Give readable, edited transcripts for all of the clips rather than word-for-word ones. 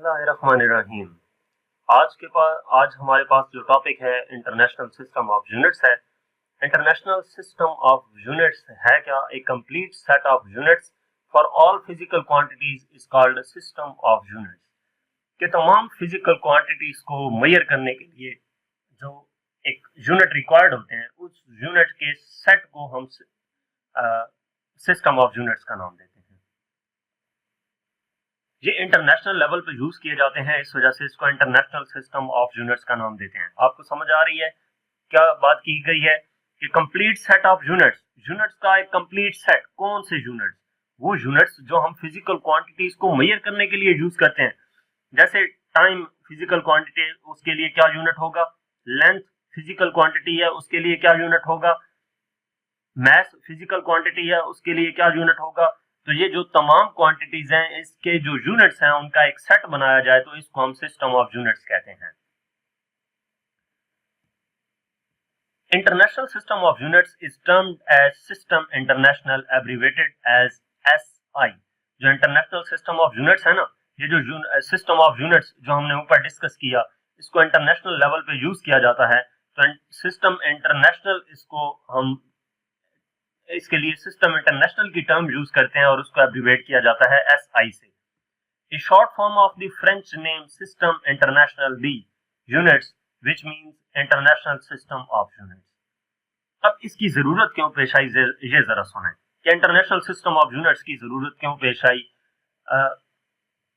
बिस्मिल्लाहिर्रहमानिर्रहीम। आज हमारे पास जो टॉपिक है इंटरनेशनल सिस्टम ऑफ यूनिट्स है। इंटरनेशनल सिस्टम ऑफ यूनिट्स है क्या? A complete set of units for all physical quantities is called system of units. के तमाम फिजिकल क्वांटिटीज को मेजर करने के लिए जो एक यूनिट रिक्वायर्ड होते हैं, उस यूनिट के सेट को हम सिस्टम ऑफ यूनिट्स का नाम देते हैं। ये इंटरनेशनल लेवल पे यूज किए जाते हैं, इस वजह से इसको इंटरनेशनल सिस्टम ऑफ यूनिट्स का नाम देते हैं। आपको समझ आ रही है क्या बात की गई है कि कंप्लीट सेट ऑफ यूनिट्स का एक कंप्लीट सेट। कौन से यूनिट्स? वो यूनिट्स जो हम फिजिकल क्वांटिटीज को मेजर करने के लिए यूज करते हैं। जैसे टाइम फिजिकल क्वांटिटी, उसके लिए क्या यूनिट होगा? लेंथ फिजिकल क्वांटिटी है, उसके लिए क्या यूनिट होगा? मैस फिजिकल क्वांटिटी है, उसके लिए क्या यूनिट होगा? तो ये जो तमाम क्वांटिटीज हैं, इसके जो यूनिट्स हैं उनका एक सेट बनाया जाए तो इसको हम सिस्टम ऑफ यूनिट्स कहते हैं। International system of units is termed as system international, abbreviated as SI. जो इंटरनेशनल सिस्टम ऑफ यूनिट्स है ना, ये जो सिस्टम ऑफ यूनिट्स जो हमने ऊपर डिस्कस किया, इसको इंटरनेशनल लेवल पे यूज किया जाता है। तो सिस्टम इंटरनेशनल, इसके लिए सिस्टम इंटरनेशनल की टर्म यूज करते हैं और उसको एब्रिवेट किया जाता है एसआई से। ए short form of the French name system international the units, which means international system of units. अब इसकी जरूरत क्यों पेश आई, ये जरा सुनें कि इंटरनेशनल सिस्टम ऑफ यूनिट्स की जरूरत क्यों पेश आई।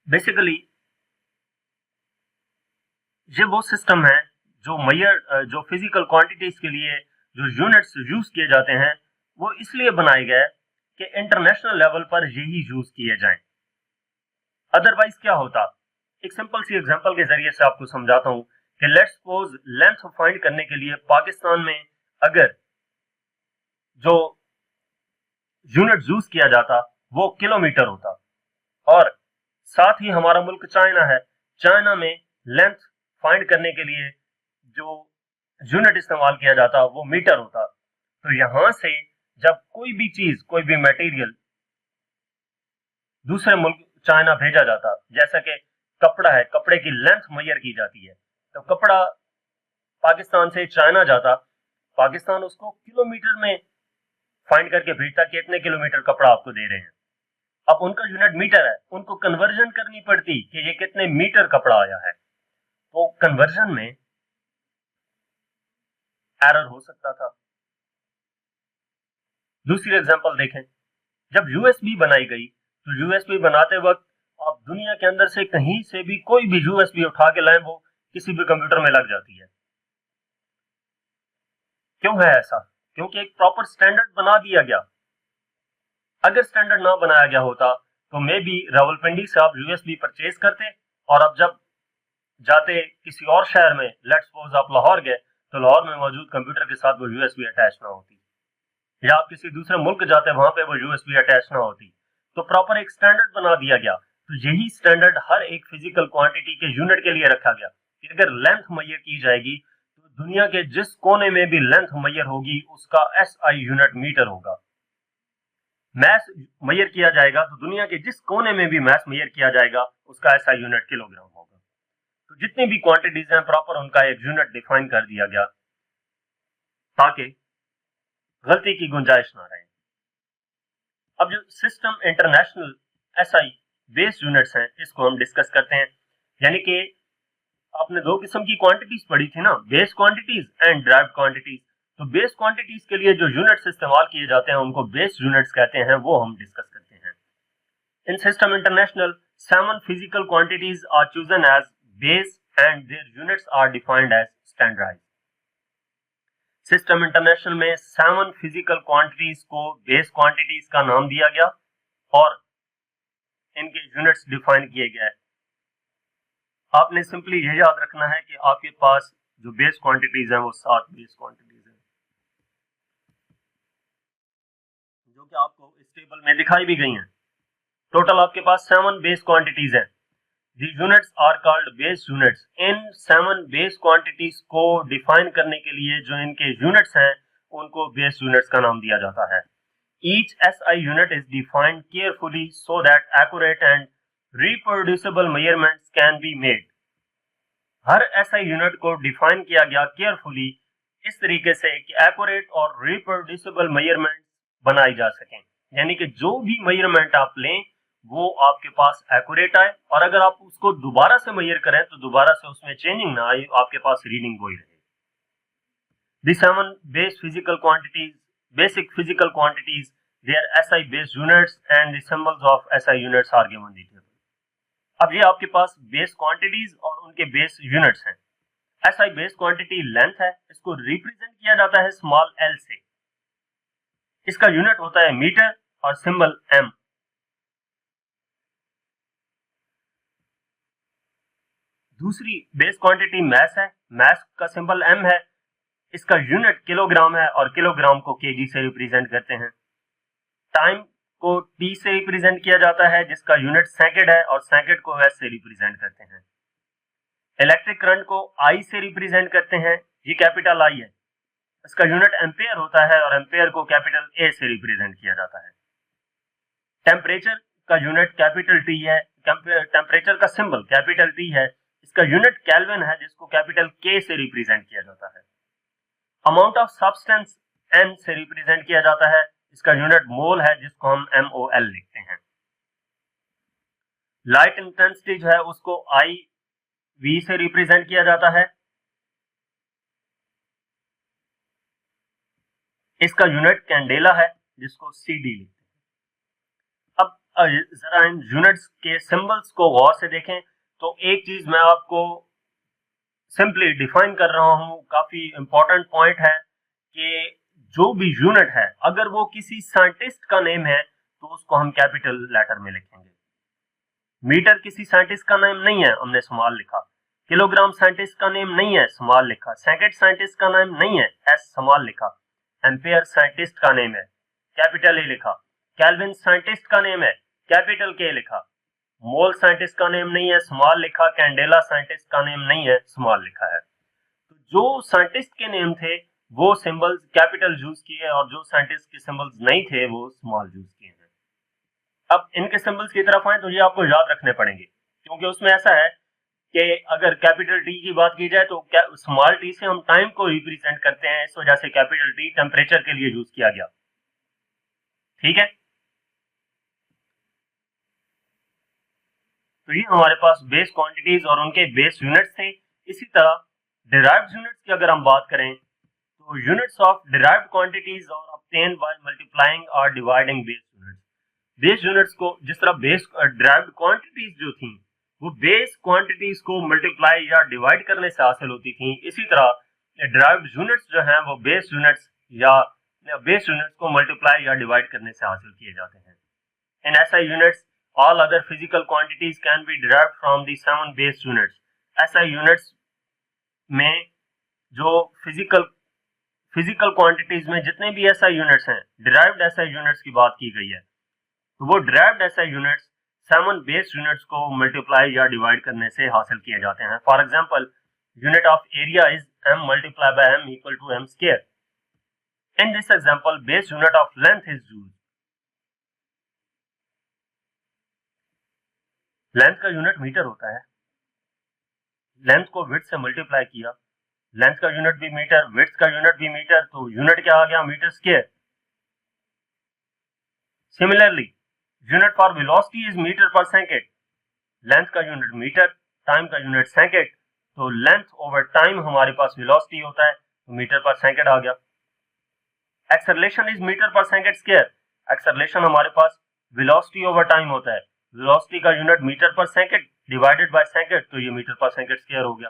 बेसिकली ये वो सिस्टम है जो फिजिकल क्वांटिटीज के लिए जो यूनिट्स यूज किए जाते हैं, वो इसलिए बनाए गए कि इंटरनेशनल लेवल पर यही यूज किए जाएं। अदरवाइज क्या होता? एक सिंपल सी एग्जांपल के जरिए से आपको समझाता हूं कि लेट्स सपोज लेंथ फाइंड करने के लिए पाकिस्तान में अगर जो यूनिट यूज किया जाता वो किलोमीटर होता, और साथ ही हमारा मुल्क चाइना है, चाइना में लेंथ फाइंड करने के लिए जो यूनिट इस्तेमाल किया जाता वो मीटर होता। तो यहां से जब कोई भी चीज, कोई भी मटेरियल दूसरे मुल्क चाइना भेजा जाता, जैसा कि कपड़ा है, कपड़े की लेंथ मेजर की जाती है, तो कपड़ा पाकिस्तान से चाइना जाता, पाकिस्तान उसको किलोमीटर में फाइंड करके भेजता कि इतने किलोमीटर कपड़ा आपको दे रहे हैं। अब उनका यूनिट मीटर है, उनको कन्वर्जन करनी पड़ती कि ये कितने मीटर कपड़ा आया है, तो कन्वर्जन में एरर हो सकता था। दूसरी एग्जांपल देखें, जब यूएसबी बनाई गई तो यूएसबी बनाते वक्त आप दुनिया के अंदर से कहीं से भी कोई भी यूएसबी उठा के लाएं, वो किसी भी कंप्यूटर में लग जाती है। क्यों है ऐसा? क्योंकि एक प्रॉपर स्टैंडर्ड बना दिया गया। अगर स्टैंडर्ड ना बनाया गया होता तो मे बी रावलपिंडी से आप यूएसबी परचेज करते, और अब जब जाते किसी और शहर में, लेट्स सपोज आप लाहौर गए, तो लाहौर में मौजूद कंप्यूटर के साथ वो यूएसबी अटैच ना होती, या आप किसी दूसरे मुल्क जाते वहां पे वो यूएसबी अटैच ना होती। तो प्रॉपर एक स्टैंडर्ड बना दिया गया। तो यही स्टैंडर्ड हर एक फिजिकल क्वांटिटी के यूनिट के लिए रखा गया कि अगर लेंथ मेजर की जाएगी तो दुनिया के जिस कोने में भी लेंथ मेजर होगी उसका एसआई यूनिट मीटर होगा। मैस मेजर किया जाएगा तो दुनिया के जिस कोने में भी मैस मेजर किया जाएगा उसका एसआई यूनिट किलोग्राम होगा। तो जितनी भी क्वांटिटीज हैं प्रॉपर उनका एक यूनिट डिफाइन कर दिया गया ताकि गलती की गुंजाइश ना रहे। अब जो system international SI base units हैं, इसको हम डिस्कस करते हैं। यानी कि आपने दो किस्म की क्वांटिटीज पढ़ी थी ना, base quantities and derived quantities. तो बेस क्वांटिटीज के लिए जो यूनिट्स इस्तेमाल किए जाते हैं उनको बेस यूनिट्स कहते हैं, वो हम डिस्कस करते हैं। In system international 7 physical quantities are chosen as base and their units are defined as standardized. System international में 7 फिजिकल क्वांटिटीज को बेस क्वांटिटीज का नाम दिया गया और इनके यूनिट्स डिफाइन किए गए। आपने सिंपली यह याद रखना है कि आपके पास जो बेस क्वांटिटीज हैं वो 7 बेस क्वांटिटीज हैं, जो कि आपको इस टेबल में दिखाई भी गई हैं। टोटल आपके पास 7 बेस क्वांटिटीज हैं। The units are called base units. In 7 base quantities को डिफाइन करने के लिए जो इनके यूनिट्स हैं उनको बेस यूनिट्स का नाम दिया जाता है। Each SI unit is defined carefully so that accurate and reproducible measurements can be made. Her SI unit को डिफाइन किया गया केयरफुली इस तरीके से कि एक्यूरेट और रिप्रोड्यूसिबल मेजरमेंट बनाई जा सकें, यानी कि जो भी मेजरमेंट आप लें वो आपके पास एक्यूरेट आए, और अगर आप उसको दोबारा से मेजर करें तो दोबारा से उसमें चेंजिंग ना आए, आपके पास रीडिंग वही रहे। The 7 basic physical quantities, their SI based units and the symbols of SI units are given in the table. अब ये आपके पास बेस क्वांटिटीज और उनके बेस यूनिट्स हैं। SI बेस क्वांटिटी लेंथ है, इसको रिप्रेजेंट किया जाता है स्मॉल l से। इसका यूनिट होता है मीटर और सिंबल m। दूसरी बेस क्वांटिटी मैस है, मैस का सिंबल m है, इसका यूनिट किलोग्राम है और किलोग्राम को केजी से रिप्रेजेंट करते हैं। टाइम को t से रिप्रेजेंट किया जाता है जिसका यूनिट सेकंड है और सेकंड को s से रिप्रेजेंट करते हैं। इलेक्ट्रिक करंट को I से रिप्रेजेंट करते हैं, ये कैपिटल I है, इसका यूनिट एम्पेयर होता है और एम्पेयर को कैपिटल A से रिप्रेजेंट किया जाता है। टेम्परेचर का यूनिट कैपिटल T है, टेम्परेचर का सिंबल कैपिटल T है, इसका यूनिट केल्विन है जिसको कैपिटल K से रिप्रेजेंट किया जाता है। अमाउंट ऑफ सब्सटेंस N से रिप्रेजेंट किया जाता है, इसका यूनिट मोल है जिसको हम MOL लिखते हैं। लाइट इंटेंसिटी जो है उसको IV से रिप्रेजेंट किया जाता है, इसका यूनिट कैंडेला है जिसको CD लिखते हैं। अब जरा इन यूनिट्स के सिंबल्स को गौर से देखें तो एक चीज मैं आपको सिंपली डिफाइन कर रहा हूं, काफी इंपॉर्टेंट पॉइंट है कि जो भी यूनिट है अगर वो किसी साइंटिस्ट का नेम है तो उसको हम कैपिटल लेटर में लिखेंगे। मीटर किसी साइंटिस्ट का नेम नहीं है, हमने स्मॉल लिखा। किलोग्राम साइंटिस्ट का नेम नहीं है, स्मॉल लिखा। सेकंड साइंटिस्ट का नेम नहीं है, S स्मॉल लिखा। एम्पेयर साइंटिस्ट का नेम है, कैपिटल A लिखा। केल्विन साइंटिस्ट का नेम है, कैपिटल K लिखा। मोल साइंटिस्ट का नेम नहीं है, स्मॉल लिखा। कैंडेला साइंटिस्ट का नेम नहीं है, स्मॉल लिखा है। तो जो साइंटिस्ट के नेम थे वो सिंबल्स कैपिटल यूज किए और जो साइंटिस्ट के सिंबल्स नहीं थे वो स्मॉल यूज किए हैं। अब इनके सिंबल्स की तरफ आए तो ये आपको याद रखने पड़ेंगे, क्योंकि उसमें ऐसा है कि अगर कैपिटल T की बात की जाए तो स्मॉल t से हम टाइम को रिप्रेजेंट करते हैं, इस वजह से कैपिटल T टेम्परेचर के लिए यूज किया गया। ठीक है, तो ये हमारे पास बेस क्वांटिटीज और उनके बेस यूनिट्स थे। इसी तरह डिराइव्ड यूनिट्स की अगर हम बात करें तो यूनिट्स ऑफ डिराइव्ड क्वांटिटीज और ऑब्टेन्ड बाय मल्टीप्लाइंग और dividing base units. Base units को जिस तरह बेस डिराइव्ड क्वांटिटीज जो थी वो बेस क्वांटिटीज को मल्टीप्लाई या डिवाइड करने से हासिल होती थी, इसी तरह डिराइव्ड यूनिट्स जो हैं वो बेस यूनिट्स को मल्टीप्लाई या डिवाइड करने से हासिल किए जाते हैं। इन SI units all other physical quantities can be derived from the 7 base units. SI units में जो फिजिकल क्वांटिटीज में जितने भी SI यूनिट्स हैं, डिराइव्ड SI यूनिट्स की बात की गई है, तो वो derived SI units 7 base units को मल्टीप्लाई या डिवाइड करने से हासिल किए जाते हैं। For example, unit of area is m multiplied by m equal to m square. In this example, base unit of length is used. Length का unit metre होता है, लेंथ को विड्थ से मल्टीप्लाई किया, लेंथ का यूनिट भी metre, width का unit भी मीटर, तो यूनिट क्या आ गया? Metre square. Similarly unit for velocity is metre per second, length का यूनिट मीटर, टाइम का यूनिट सेकंड, तो लेंथ ओवर टाइम हमारे पास वेलोसिटी होता है, तो मीटर पर सेकंड आ गया। Acceleration is metre per second square, acceleration हमारे पास वेलोसिटी ओवर टाइम होता है, वेलोसिटी का unit metre per second divided by second, तो ये मीटर पर सेकंड स्क्वायर हो गया।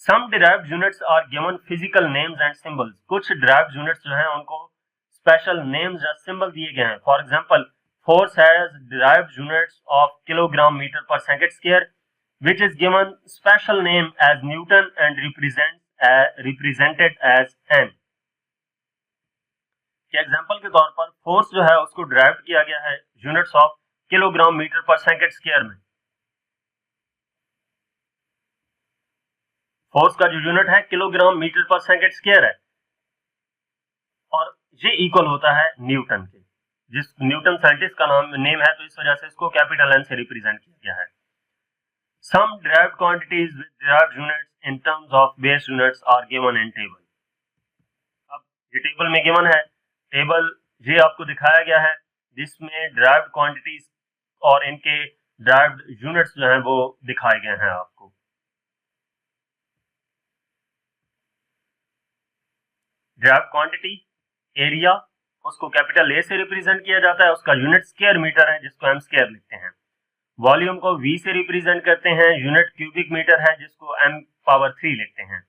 Some derived units are given physical names and symbols, कुछ डिराइव्ड यूनिट्स जो हैं उनको स्पेशल नेम्स या सिंबल दिए गए हैं। For example, force has derived units of kilogram metre per second square which is given special name as newton and represented as n। के example के तौर पर फोर्स जो है उसको डिराइव किया गया है units of kilogram metre per second square में। फोर्स का जो यूनिट है kilogram metre per second square है और ये इक्वल होता है न्यूटन के। जिस न्यूटन साइंटिस्ट का नेम है, तो इस वजह से इसको कैपिटल एन से रिप्रेजेंट किया गया है। Some derived quantities with derived units in terms of base units are given in table. अब ये टेबल में गिवन है, टेबल ये आपको दिखाया गया है जिसमें डिराइव्ड क्वांटिटीज और इनके डिराइव्ड यूनिट्स जो हैं वो दिखाए गए हैं आपको। डिराइव्ड क्वांटिटी एरिया, उसको कैपिटल ए से रिप्रेजेंट किया जाता है, उसका यूनिट स्क्वायर मीटर है जिसको हम स्क्वायर लिखते हैं। वॉल्यूम को वी से रिप्रेजेंट करते हैं, यूनिट क्यूबिक मीटर है जिसको m पावर 3 लिखते हैं।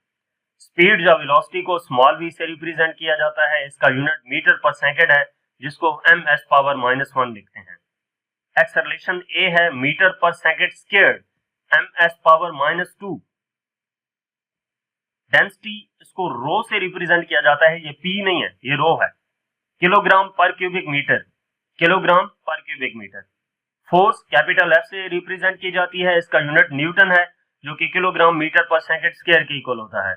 स्पीड या वेलोसिटी को स्मॉल v से रिप्रेजेंट किया जाता है, इसका यूनिट मीटर पर सेकंड है जिसको ms पावर -1 लिखते हैं। एक्सेलरेशन a है metre per second squared ms power -2। Density इसको रो से रिप्रेजेंट किया जाता है, ये p नहीं है, ये रो है, kilogram per cubic metre, kilogram per cubic metre. Force capital F से रिप्रेजेंट की जाती है, इसका यूनिट न्यूटन है जो कि kilogram metre per second square के इक्वल होता है।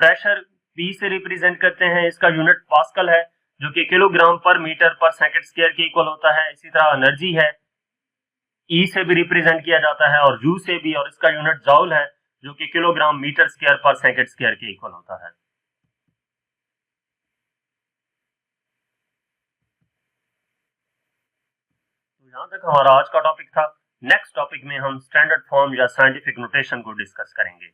प्रेशर P से रिप्रेजेंट करते हैं, इसका यूनिट पास्कल है जो कि किलोग्राम पर मीटर पर सेकंड स्क्वायर के इक्वल होता है। इसी तरह एनर्जी है, E से भी रिप्रेजेंट किया जाता है और U से भी, और इसका यूनिट जॉल है जो कि किलोग्राम मीटर स्क्वायर पर सेकंड स्क्वायर के इक्वल होता है। तो यहां तक हमारा आज का टॉपिक था। नेक्स्ट टॉपिक में हम स्टैंडर्ड फॉर्म या साइंटिफिक नोटेशन को डिस्कस करेंगे।